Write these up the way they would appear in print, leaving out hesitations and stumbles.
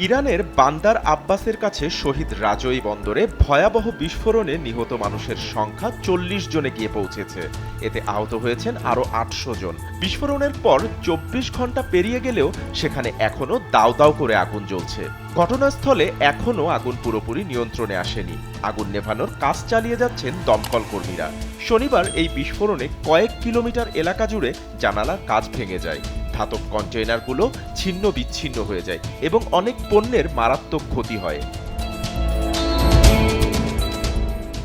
ইরানের বান্দার আব্বাসের কাছে শহীদ রাজৌরি বন্দরে ভয়াবহ বিস্ফোরণে নিহত মানুষের সংখ্যা ৪০ জনে গিয়ে পৌঁছেছে। এতে আহত হয়েছেন আরও ৮০০ জন। বিস্ফোরণের পর ২৪ ঘন্টা পেরিয়ে গেলেও সেখানে এখনও দাউ দাউ করে আগুন জ্বলছে। ঘটনাস্থলে এখনও আগুন পুরোপুরি নিয়ন্ত্রণে আসেনি। আগুন নেভানোর কাজ চালিয়ে যাচ্ছেন দমকল কর্মীরা। শনিবার এই বিস্ফোরণে কয়েক কিলোমিটার এলাকা জুড়ে জানালার কাচ ভেঙে যায়। ধাতব কন্টেইনারগুলো ছিন্ন বিচ্ছিন্ন হয়ে যায় এবং অনেক পণ্যের মারাত্মক ক্ষতি হয়।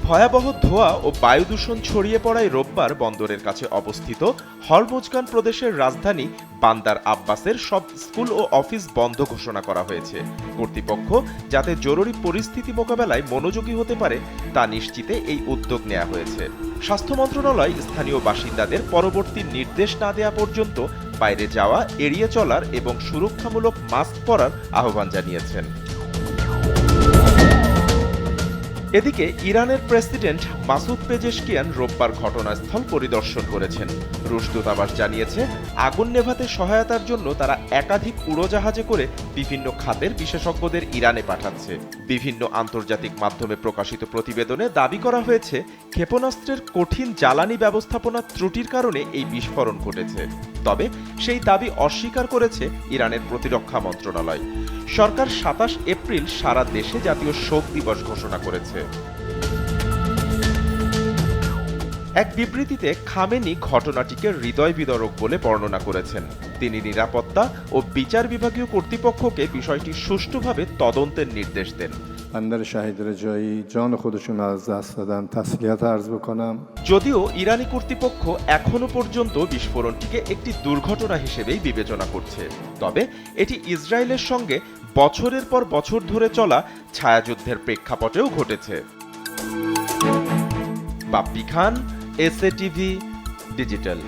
ভয়াবহ ধোঁয়া ও বায়ু দূষণ ছড়িয়ে পড়ায় রোববার বন্দরের কাছে অবস্থিত হরমুজগান প্রদেশের রাজধানী বান্দার আব্বাসের সব স্কুল ও অফিস বন্ধ ঘোষণা করা হয়েছে। কর্তৃপক্ষ যাতে জরুরি পরিস্থিতি মোকাবেলায় মনোযোগী হতে পারে তা নিশ্চিতে এই উদ্যোগ নেওয়া হয়েছে। স্বাস্থ্য মন্ত্রণালয় স্থানীয় বাসিন্দাদের পরবর্তী নির্দেশ না দেওয়া পর্যন্ত বাইরে যাওয়া এড়িয়ে চলার এবং সুরক্ষামূলক মাস্ক পরার আহ্বান জানিয়েছেন। এদিকে ইরানের প্রেসিডেন্ট মাসুদ পেজেশকিয়ান রোববার ঘটনাস্থল পরিদর্শন করেছেন। রুশ দূতাবাস জানিয়েছে, আগুন নেভাতে সহায়তার জন্য তারা একাধিক উড়োজাহাজে করে বিভিন্ন খাতের বিশেষজ্ঞদের ইরানে পাঠাচ্ছে। বিভিন্ন আন্তর্জাতিক মাধ্যমে প্রকাশিত প্রতিবেদনে দাবি করা হয়েছে, ক্ষেপণাস্ত্রের কঠিন জ্বালানি ব্যবস্থাপনার ত্রুটির কারণে এই বিস্ফোরণ ঘটেছে। তবে সেই দাবি অস্বীকার করেছে ইরানের প্রতিরক্ষা মন্ত্রণালয়। সরকার ২৭ এপ্রিল সারা দেশে জাতীয় শোক দিবস ঘোষণা করেছে। এক বিবৃতিতে খামেনি ঘটনাটিকে হৃদয় বিদারক বলে বর্ণনা করেছেন। তিনি নিরাপত্তা ও বিচার বিভাগীয় কর্তৃপক্ষকে বিষয়টি সুষ্ঠুভাবে তদন্তের নির্দেশ দেন। যদিও ইরানি কর্তৃপক্ষ এখনো পর্যন্ত বিস্ফোরণটিকে একটি দুর্ঘটনা হিসেবেই বিবেচনা করছে, তবে এটি ইসরায়েলের সঙ্গে বছরের পর বছর ধরে চলা ছায়াযুদ্ধের প্রেক্ষাপটেও ঘটেছে। বাপ্পি খান, এসএ টিভি ডিজিটাল।